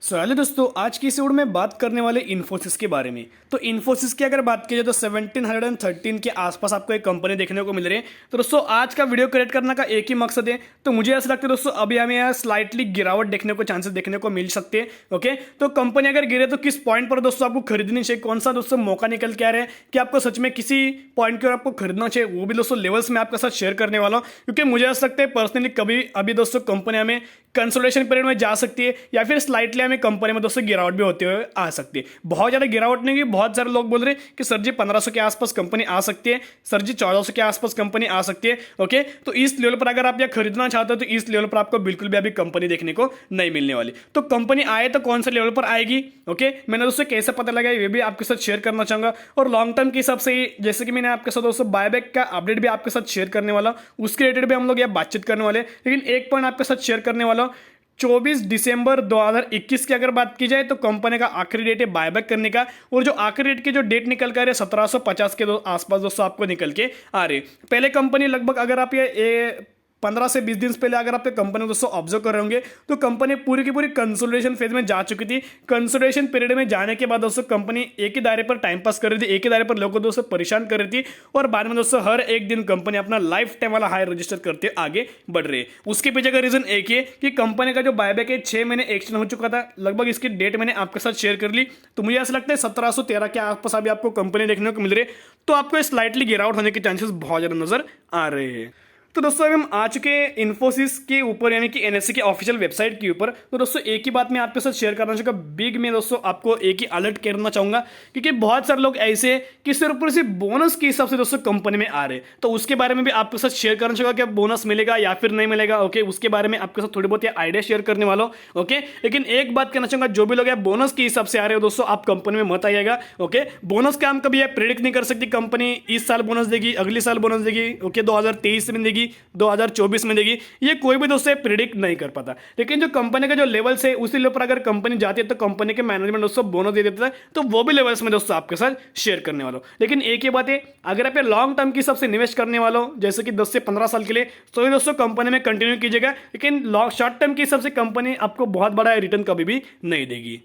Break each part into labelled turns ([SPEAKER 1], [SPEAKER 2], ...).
[SPEAKER 1] Hello दोस्तों, आज की इस वीडियो में बात करने वाले इन्फोसिस के बारे में। तो इन्फोसिस की अगर बात की जाए तो 1713 के आसपास आपको एक कंपनी देखने को मिल रही है। तो दोस्तों आज का वीडियो क्रिएट करने का एक ही मकसद है। तो मुझे ऐसा लगता है दोस्तों अभी हमें यहाँ स्लाइटली गिरावट देखने को चांसेस देखने को मिल सकते हैं। ओके, तो कंपनी अगर गिरे तो किस पॉइंट पर दोस्तों आपको खरीदनी चाहिए, कौन सा दोस्तों मौका निकल के आ रहा है कि आपको सच में किसी पॉइंट की ओर आपको खरीदना चाहिए, वो भी दोस्तों लेवल्स में आपके साथ शेयर करने वाला हूँ। क्योंकि मुझे ऐसा लगता है पर्सनली कभी अभी दोस्तों कंपनी हमें कंसोलिडेशन पीरियड में जा सकती है या फिर स्लाइटली हमें कंपनी में दोस्तों गिरावट भी होते हुए आ सकती है। बहुत ज्यादा गिरावट नहीं हुई, बहुत सारे लोग बोल रहे हैं कि सर जी 1500 के आसपास कंपनी आ सकती है, सर जी 1400 के आसपास कंपनी आ सकती है। ओके, तो इस लेवल पर अगर आप यह खरीदना चाहते हो तो इस लेवल पर आपको बिल्कुल भी अभी कंपनी देखने को नहीं मिलने वाली। तो कंपनी आए तो कौन से लेवल पर आएगी, ओके, मैंने दोस्तों कैसे पता लगा ये भी आपके साथ शेयर करना चाहूंगा। और लॉन्ग टर्म के हिसाब से जैसे कि मैंने आपके साथ दोस्तों बायबैक का अपडेट भी आपके साथ शेयर करने वाला, उसके रिलेटेड भी हम लोग यह बातचीत करने वाले। लेकिन एक पॉइंट आपके साथ शेयर करने वाला, 24 दिसंबर 2021 की अगर बात की जाए तो कंपनी का आखिरी डेट है बायबैक करने का। और जो आखिरी डेट की जो डेट निकल कर रहे 1750 के आसपास दोस्तों आपको निकल के आ रहे। पहले कंपनी लगभग अगर आप ये 15 से 20 दिन पहले अगर आप कंपनी दोस्तों ऑब्जर्व कर रहे होंगे तो कंपनी पूरी की पूरी कंसोलिडेशन फेज में जा चुकी थी। कंसोलिडेशन पीरियड में जाने के बाद दोस्तों कंपनी एक ही दायरे पर टाइम पास कर रही थी, एक ही दायरे पर लोगों को दोस्तों परेशान कर रही थी। और बाद में दोस्तों हर एक दिन कंपनी अपना लाइफ टाइम वाला हाई रजिस्टर करते आगे बढ़ रही है। उसके पीछे का रीजन एक ही है कि कंपनी का जो बायबैक है 6 महीने एक्सटेंड हो चुका था। लगभग इसकी डेट मैंने आपके साथ शेयर कर ली। तो मुझे ऐसा लगता है 1713 के आसपास अभी आपको कंपनी देखने को मिल रही है। तो आपको स्लाइटली गिरावट होने के चांसेस बहुत ज्यादा नजर आ रहे हैं। तो दोस्तों अभी हम आ चुके हैं इन्फोसिस के ऊपर, यानी कि एनएससी के ऑफिशियल वेबसाइट के ऊपर। तो दोस्तों एक ही बात मैं आपके साथ शेयर करना चाहूंगा, बिग में दोस्तों आपको एक ही अलर्ट करना चाहूंगा, क्योंकि बहुत सारे लोग ऐसे हैं कि सिर्फ और सिर्फ बोनस के हिसाब से दोस्तों कंपनी में आ रहे हैं। तो उसके बारे में भी आपके साथ शेयर करना चाहूंगा कि बोनस मिलेगा या फिर नहीं मिलेगा। ओके, उसके बारे में आपके साथ थोड़ी बहुत आइडिया शेयर करने वाला हूं। ओके, लेकिन एक बात कहना चाहूंगा, जो भी लोग बोनस के हिसाब से आ रहे हो दोस्तों आप कंपनी में मत आइएगा। ओके, बोनस का हम कभी प्रिडिक्ट नहीं कर सकती कंपनी इस साल बोनस देगी, अगले साल बोनस देगी, ओके 2023 में देगी, 2024 में देगी, ये कोई भी दोस्तों प्रिडिक्ट नहीं कर पाता। लेकिन जो कंपनी का जो लेवल्स है उसी लेवल पर अगर कंपनी जाती है तो कंपनी के मैनेजमेंट दोस्तों बोनस दे देता है। तो वो भी लेवल्स में दोस्तों आपके साथ शेयर करने वाला हूं। लेकिन एक ही बात है, अगर आप लॉन्ग टर्म की सबसे निवेश करने वालों जैसे कि 10 से 15 साल के लिए, तो ये दोस्तों कंपनी में कंटिन्यू कीजिएगा। लेकिन शॉर्ट टर्म की सबसे कंपनी आपको बहुत बड़ा रिटर्न कभी भी नहीं देगी।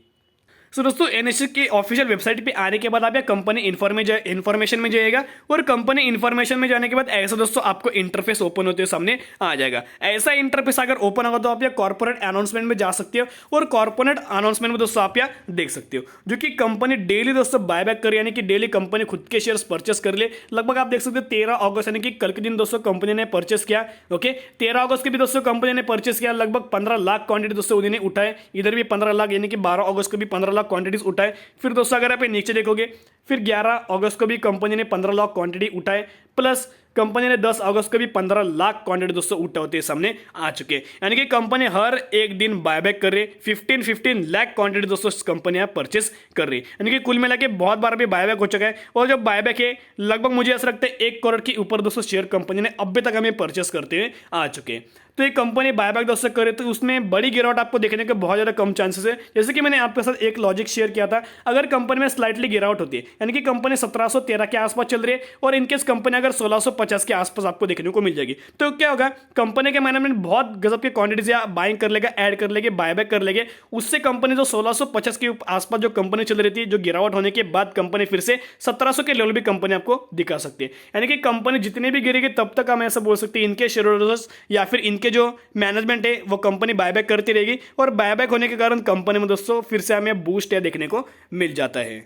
[SPEAKER 1] सो दोस्तों एनएससी की ऑफिशियल वेबसाइट पे आने के बाद आप या कंपनी इन्फॉर्मेशन में जाइएगा। और कंपनी इन्फॉर्मेशन में जाने के बाद ऐसा दोस्तों आपको इंटरफेस ओपन होते हुए सामने आ जाएगा। ऐसा इंटरफेस अगर ओपन होगा तो आप या कॉर्पोरेट अनाउंसमेंट में जा सकते हो। और कॉर्पोरेट अनाउंसमेंट में दोस्तों आप या देख सकते हो जो कि कंपनी डेली दोस्तों बायबैक कर, यानी कि डेली कंपनी खुद के शेयर्स परचेस कर ले। लगभग आप देख सकते हो 13 अगस्त यानी कि कल के दिन दोस्तों कंपनी ने परचेस किया। ओके, 13 अगस्त के भी दोस्तों कंपनी ने परचेस किया। लगभग 15 लाख क्वांटिटी दोस्तों उन्होंने उठाए। इधर भी 15 लाख, यानी कि 12 अगस्त को भी 15 लाख क्वांटिटीज उठाए। फिर दोस्तों अगर आप नीचे देखोगे फिर 11 अगस्त को भी कंपनी ने 15 लाख क्वांटिटी उठाए, प्लस कंपनी ने 10 अगस्त को भी 15 लाख क्वांटिटी दोस्तों उठाते सामने आ चुके हैं। यानी कि कंपनी हर एक दिन बायबैक कर रही है। 15 लाख क्वांटिटी दोस्तों कंपनी यहाँ परचेस कर रही है। यानी कि कुल मिला के बहुत बार भी बायबैक हो चुका है। और जो बायबैक है लगभग मुझे ऐसा लगता है 1 करोड़ के ऊपर दोस्तों शेयर कंपनी ने अभी तक हमें परचेस करते हुए आ चुके हैं। तो ये कंपनी बायबैक दोस्तों करे तो उसमें बड़ी गिरावट आपको देखने के बहुत ज्यादा कम चांसेस है। जैसे कि मैंने आपके साथ एक लॉजिक शेयर किया था, अगर कंपनी में स्लाइटली गिरावट होती है, यानी कि कंपनी 1713 के आसपास चल रही है और इनकेस कंपनी अगर 1650 के आसपास आपको देखने को मिल जाएगी, तो क्या होगा, कंपनी के मैनेजमेंट बहुत गजब के क्वांटिटीज या बाइंग कर लेगा, ऐड कर लेंगे, बायबैक कर लेंगे। उससे कंपनी जो 1650 के आसपास जो कंपनी चल रही थी, जो गिरावट होने के बाद कंपनी फिर से 1700 के लेवल भी कंपनी आपको दिखा सकती है। यानी कि कंपनी जितने भी गिरेगी तब तक हम ऐसा बोल सकते हैं इनके शेयर होल्डर्स या फिर इनके जो मैनेजमेंट है वो कंपनी बायबैक करती रहेगी। और बायबैक होने के कारण कंपनी में दोस्तों फिर से हमें बूस्ट देखने को मिल जाता है।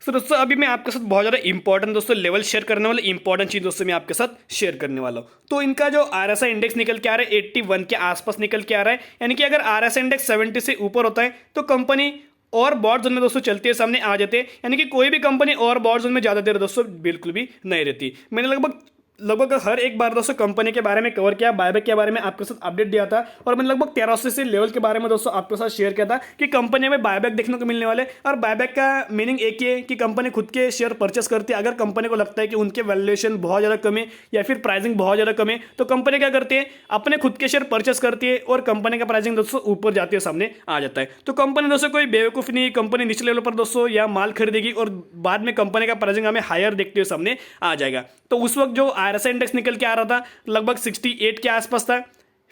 [SPEAKER 1] तो दोस्तों अभी मैं आपके साथ बहुत ज़्यादा इंपॉर्टेंट दोस्तों लेवल शेयर करने वाला, इंपॉर्टेंट चीज़ दोस्तों मैं आपके साथ शेयर करने वाला हूँ। तो इनका जो आरएसआई इंडेक्स निकल के आ रहा है 81 के आसपास निकल के आ रहा है। यानी कि अगर आरएसआई इंडेक्स 70 से ऊपर होता है तो कंपनी और बॉट जोन में दोस्तों चलती है, सामने आ जाते हैं। यानी कि कोई भी कंपनी और बॉट जोन में ज़्यादा देर दोस्तों बिल्कुल भी नहीं रहती। मैंने लगभग हर एक बार दोस्तों कंपनी के बारे में कवर किया, बायबैक के बारे में आपके साथ अपडेट दिया था। और मैंने लगभग 1300 से लेवल के बारे में दोस्तों आपके साथ शेयर किया था कि कंपनी में बायबैक देखने को मिलने वाले। और बायबैक का मीनिंग एक ही है कि कंपनी खुद के शेयर परचेस करती है। अगर कंपनी को लगता है कि उनके वैल्यूएशन बहुत ज़्यादा कम है या फिर प्राइसिंग बहुत ज़्यादा कम है, तो कंपनी क्या करती है, अपने खुद के शेयर परचेस करती है और कंपनी का प्राइसिंग दोस्तों ऊपर जाती है, सामने आ जाता है। तो कंपनी दोस्तों कोई बेवकूफ़ नहीं, कंपनी निचले लेवल पर दोस्तों या माल खरीदेगी और बाद में कंपनी का प्राइसिंग हमें हायर देखते हुए सामने आ जाएगा। तो उस वक्त जो आरएसआई इंडेक्स निकल के आ रहा था लगभग 68 के आसपास था,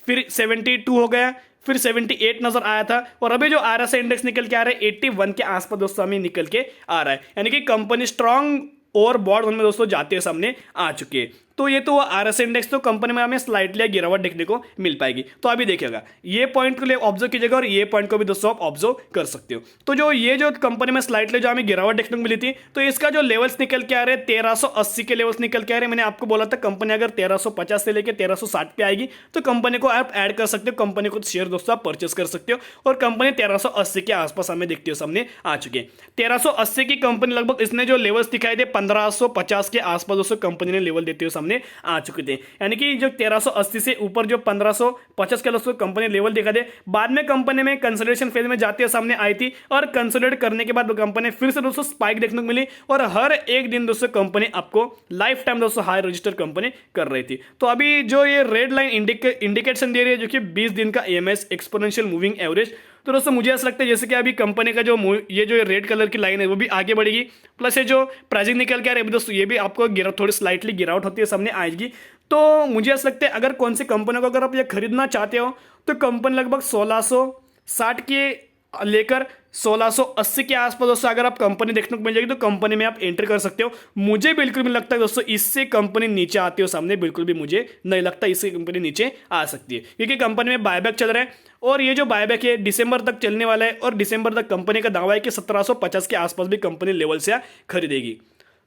[SPEAKER 1] फिर 72 हो गया, फिर 78 नजर आया था, और अभी जो RSI इंडेक्स निकल के आ रहा है 81 के आसपास दोस्तों हमें निकल के आ रहा है, यानी कि कंपनी स्ट्रांग और बॉर्ड में दोस्तों जाते हुए सामने आ चुके हैं। तो ये तो RSI इंडेक्स, तो कंपनी में हमें स्लाइटली गिरावट देखने को मिल पाएगी। तो अभी देखिएगा, ये पॉइंट को लिए ऑब्जर्व कीजिएगा और ये पॉइंट को भी दोस्तों आप ऑब्जर्व कर सकते हो। तो जो ये जो कंपनी में स्लाइटली जो हमें गिरावट देखने को मिली थी, तो इसका जो लेवल्स निकल के आ रहे हैं 1380 के लेवल्स निकल के आ रहे हैं। मैंने आपको बोला था कंपनी अगर 1350 से लेकर 1360 पे आएगी तो कंपनी को आप ऐड कर सकते हो, कंपनी को शेयर दोस्तों आप परचेस कर सकते हो, और कंपनी 1380 के आसपास हमें देखते हो सामने आ चुके हैं। 1380 की कंपनी लगभग इसने जो लेवल्स दिखाई दे 1550 के आसपास दोस्तों कंपनी ने लेवल देते हुए सामने आ चुके थे, यानी कि जो 1380 से ऊपर जो 1550 के दोस्तों कंपनी लेवल दिखा दे। बाद में कंपनी में कंसोलिडेशन फेज में जाते हुए सामने आई थी, और कंसोलिडेट करने के बाद कंपनी फिर से दोस्तों स्पाइक देखने को मिली, और हर एक दिन दोस्तों कंपनी आपको लाइफ टाइम दोस्तों हाई रजिस्टर कंपनी कर रही थी। तो अभी जो ये रेड लाइन इंडिकेशन दे रही है जो कि 20 दिन का EMS एक्सपोनेंशियल मूविंग एवरेज, तो दोस्तों मुझे ऐसा लगता है जैसे कि अभी कंपनी का जो ये जो रेड कलर की लाइन है वो भी आगे बढ़ेगी, प्लस ये जो प्राइसिंग निकल के आ रही है दोस्तों ये भी आपको थोड़ी स्लाइटली गिरावट होती है सामने आएगी। तो मुझे ऐसा लगता है अगर कौन सी कंपनी को अगर आप ये खरीदना चाहते हो तो कंपनी लगभग 1660 के लेकर 1680 के आसपास दोस्तों अगर आप कंपनी देखने को मिल जाएगी तो कंपनी में आप एंटर कर सकते हो। मुझे बिल्कुल भी लगता है दोस्तों इससे कंपनी नीचे आती हो सामने, बिल्कुल भी मुझे नहीं लगता इससे कंपनी नीचे आ सकती है, क्योंकि कंपनी में बायबैक चल रहा है, और ये जो बायबैक है दिसंबर तक चलने वाला है, और दिसंबर तक कंपनी का दावा है कि 1750 के आसपास भी कंपनी लेवल से खरीदेगी।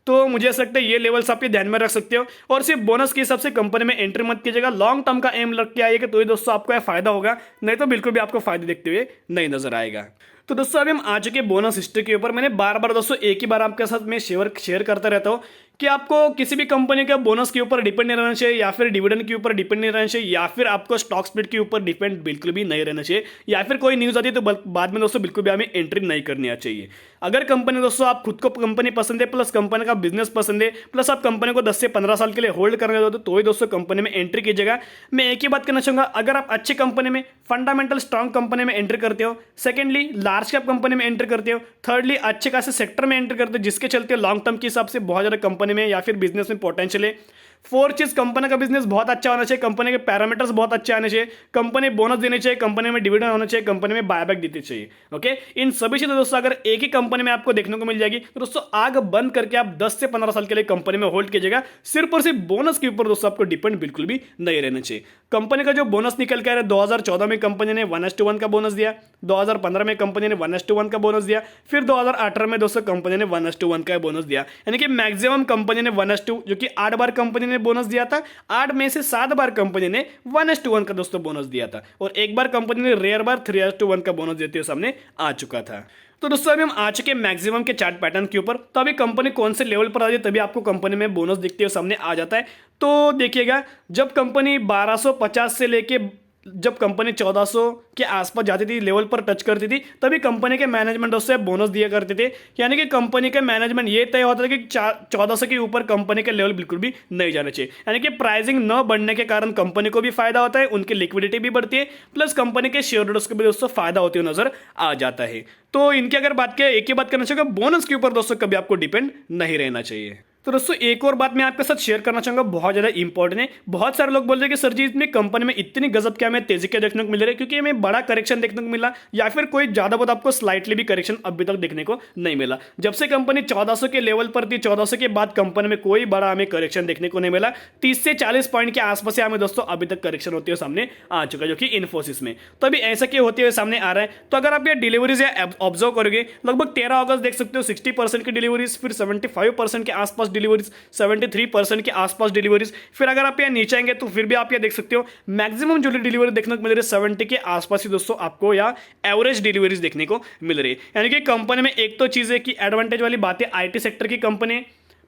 [SPEAKER 1] तो मुझे ऐसा लगता है ये लेवल्स आप ध्यान में रख सकते हो, और सिर्फ बोनस के हिसाब से कंपनी में एंट्री मत कीजिएगा। लॉन्ग टर्म का एम लग के आइएगा तो ये दोस्तों आपको फायदा होगा, नहीं तो बिल्कुल भी आपको फायदे देखते हुए नहीं नजर आएगा। तो दोस्तों अभी हम आ चुके बोनस हिस्ट्री के ऊपर। मैंने बार बार दोस्तों एक ही बार आपके साथ मैं शेयर करता रहता हूँ कि आपको किसी भी कंपनी का बोनस के ऊपर डिपेंड नहीं रहना चाहिए, या फिर डिविडेंड के ऊपर डिपेंड नहीं रहना चाहिए, या फिर आपको स्टॉक स्प्लिट के ऊपर डिपेंड बिल्कुल भी नहीं रहना चाहिए, या फिर कोई न्यूज़ आती है तो बाद में दोस्तों बिल्कुल भी हमें एंट्री नहीं करनी चाहिए। अगर कंपनी दोस्तों आप खुद को कंपनी पसंद है, प्लस कंपनी का बिजनेस पसंद है, प्लस आप कंपनी को 10 से 15 साल के लिए होल्ड करने दो तो ही दोस्तों कंपनी में एंट्री कीजिएगा। मैं एक ही बात कहना चाहूंगा, अगर आप अच्छी कंपनी में फंडामेंटल स्ट्रॉन्ग कंपनी में एंट्री करते हो, सेकेंडली लार्ज कैप कंपनी में एंट्री करते हो, थर्डली अच्छे खासे सेक्टर में एंट्री करते हो जिसके चलते लॉन्ग टर्म के हिसाब से बहुत ज़्यादा कंपनी में या फिर बिजनेस में पोटेंशियल है। फोर्थ चीज, कंपनी का बिजनेस बहुत अच्छा होना चाहिए, कंपनी के पैरामीटर्स बहुत अच्छे आने चाहिए, कंपनी बोनस देनी चाहिए, कंपनी में डिविडेंड होना चाहिए, कंपनी में बायबैक देनी चाहिए। ओके, इन सभी चीजें दोस्तों अगर एक ही कंपनी में आपको देखने को मिल जाएगी तो दोस्तों आग बंद करके आप 10 से 15 साल के लिए कंपनी में होल्ड कीजिएगा। सिर्फ और सिर्फ बोनस के ऊपर दोस्तों आपको डिपेंड बिल्कुल भी नहीं रहना चाहिए। कंपनी का जो बोनस निकल के आ रहा है 2014 में कंपनी ने 1:1 का बोनस दिया, 2015 में कंपनी ने 1:1 का बोनस दिया, फिर 2018 में दोस्तों कंपनी ने 1:1 का बोनस दिया, यानी कि मैक्सिमम कंपनी ने 1:2 जो कि 8 बार कंपनी ने बोनस दिया था, 8 में से 7 बार कंपनी ने 1:1 का दोस्तों बोनस दिया था, और एक बार कंपनी ने रेयर बार 3:1 का बोनस देते हुए सामने आ चुका था। तो दोस्तों अभी हम आ चुके मैक्सिमम के चार्ट पैटर्न के ऊपर। तो अभी कंपनी कौन से लेवल पर आ जाए तभी आपको कंपनी में बोनस दिखते हुए सामने आ जाता है। तो देखिएगा, जब कंपनी 1250 से लेके जब कंपनी 1400 के आसपास जाती थी, लेवल पर टच करती थी, तभी कंपनी के मैनेजमेंट उससे बोनस दिया करते थे। यानी कि कंपनी का मैनेजमेंट ये तय होता था कि 1400 के ऊपर कंपनी का लेवल बिल्कुल भी नहीं जाना चाहिए। यानी कि प्राइसिंग न बढ़ने के कारण कंपनी को भी फायदा होता है, उनकी लिक्विडिटी भी बढ़ती है, प्लस कंपनी के शेयर होल्डर्स को भी दोस्तों फायदा होती हुई नजर आ जाता है। तो इनकी अगर बात करें, एक ही बात करना चाहिए, बोनस के ऊपर दोस्तों कभी आपको डिपेंड नहीं रहना चाहिए। तो दोस्तों एक और बात मैं आपके साथ शेयर करना चाहूंगा, बहुत ज्यादा इंपॉर्टेंट है। बहुत सारे लोग बोल रहे हैं कि सर जी इतनी कंपनी में इतनी गजब क्या हमें तेजी के देखने को मिल रही है, क्योंकि हमें बड़ा करेक्शन देखने को मिला, या फिर कोई ज्यादा बहुत आपको स्लाइटली भी करेक्शन अभी तक देखने को नहीं मिला। जब से कंपनी 1400 के लेवल पर थी, 1400 के बाद कंपनी में कोई बड़ा हमें करेक्शन देखने को नहीं मिला। 30 से 40 पॉइंट के आसपास से हमें दोस्तों अभी तक करेक्शन होते हुए सामने आ चुका है, जो कि इन्फोसिस में। तो अभी ऐसा क्यों होते हुए सामने आ रहा है? तो अगर आप ये डिलीवरीज ऑब्जर्व करोगे, लगभग 13 अगस्त देख सकते हो 60% की डिलीवरीज, फिर 75% के आसपास डिलीवरीज, 73% के आसपास डिलीवरीज, फिर अगर आप यहाँ नीचे आएंगे तो फिर भी आप ये देख सकते हो मैक्सिमम जो डिलीवरी देखने को मिल रही है 70 के आसपास ही दोस्तों आपको या एवरेज डिलीवरीज देखने को मिल रही है। यानी कि कंपनी में एक तो चीज है कि एडवांटेज वाली बात है, आईटी सेक्टर की कंपनी,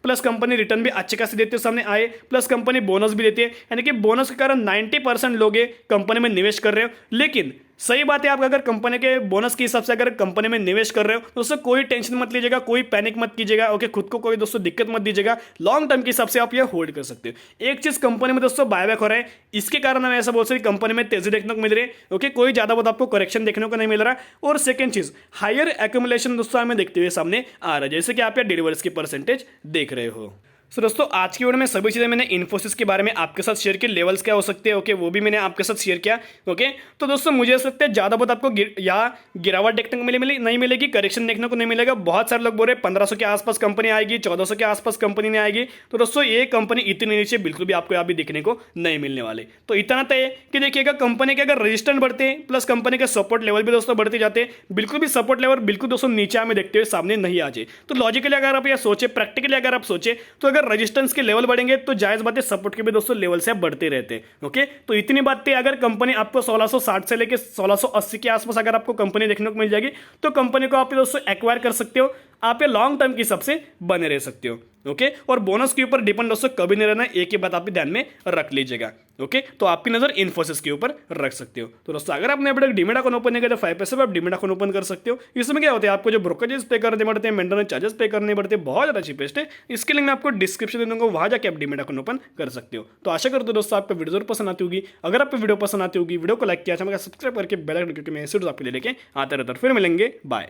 [SPEAKER 1] प्लस कंपनी रिटर्न भी अच्छे खासे देते हैं सामने आए, प्लस कंपनी बोनस भी देती है। यानी कि बोनस के कारण 90% लोग कंपनी में निवेश कर रहे हो। लेकिन सही बात है, आप अगर कंपनी के बोनस के हिसाब से अगर कंपनी में निवेश कर रहे हो तो उससे कोई टेंशन मत लीजिएगा, कोई पैनिक मत कीजिएगा, ओके, खुद को कोई दोस्तों दिक्कत मत दीजिएगा। लॉन्ग टर्म के हिसाब से आप ये होल्ड कर सकते हो। एक चीज, कंपनी में दोस्तों बायबैक हो रहा है, इसके कारण हम ऐसा बोल सकते कंपनी में तेजी देखने को मिल रही है, ओके, कोई ज्यादा बहुत आपको करेक्शन देखने को नहीं मिल रहा। और सेकंड चीज, हायर एक्यूमुलेशन दोस्तों हमें देखते हुए सामने आ रहा है, जैसे कि आप ये डिलीवरीज की परसेंटेज देख रहे हो। सो दोस्तों आज की वीडियो में सभी चीज़ें मैंने इन्फोसिस के बारे में आपके साथ शेयर की, लेवल्स क्या हो सकते हैं ओके, वो भी मैंने आपके साथ शेयर किया ओके। तो दोस्तों मुझे ऐसा लगता है ज़्यादा बहुत आपको गिरावट देखने को नहीं मिलेगी, करेक्शन देखने को नहीं मिलेगा। बहुत सारे लोग बोल रहे हैं 1500 के आसपास कंपनी आएगी, 1400 के आसपास कंपनी नहीं आएगी। तो दोस्तों ये कंपनी इतनी नीचे बिल्कुल भी आपको यहाँ भी दिखने को नहीं मिलने वाले। तो इतना तय है कि देखिएगा कंपनी के अगर रजिस्टेंस बढ़ते हैं प्लस कंपनी के सपोर्ट लेवल भी दोस्तों बढ़ते जाते हैं, बिल्कुल भी सपोर्ट लेवल बिल्कुल दोस्तों नीचे हमें देखते हुए सामने नहीं आ जाए। तो लॉजिकली अगर आप यह सोचे, प्रैक्टिकली अगर आप सोचे, तो अगर रजिस्टेंस के लेवल बढ़ेंगे तो जायज बात है सपोर्ट के भी दोस्तों लेवल से बढ़ते रहते हैं ओके। तो इतनी बात थी, अगर कंपनी आपको 1660 से लेकर 1680 के आसपास अगर आपको कंपनी देखने को मिल जाएगी तो कंपनी को आप दोस्तों एक्वायर कर सकते हो, आप ये लॉन्ग टर्म की सबसे बने रह सकते हो ओके। और बोनस के ऊपर डिपेंड दोस्तों कभी नहीं रहना, एक ही बात आप ध्यान में रख लीजिएगा ओके। तो आपकी नजर इन्फोसिस के ऊपर रख सकते हो। तो दोस्तों अगर आपने अभी तक डीमेट अकाउंट ओपन नहीं किया तो 5 पैसे पर आप डीमेट अकाउंट ओपन कर सकते हो। इसमें क्या होता है, आपको जो ब्रोकरेज पे करने पड़ते हैं, मेंटेनेंस चार्जेस पे करने पड़ते हैं, बहुत ज्यादा चीपेस्ट है। इसके लिंक मैं आपको डिस्क्रिप्शन दे दूंगा, वहां जाकर आप डीमेट अकाउंट ओपन कर सकते हो। तो आशा करते हो दोस्तों आपको वीडियो जरूर पसंद आती होगी। अगर आपको वीडियो पसंद आती होगी, वीडियो को लाइक किया, चैनल को सब्सक्राइब करके बेल आइकन, क्योंकि मैं ऐसे आपके लिए लेके आते रहता हूं। फिर मिलेंगे, बाय।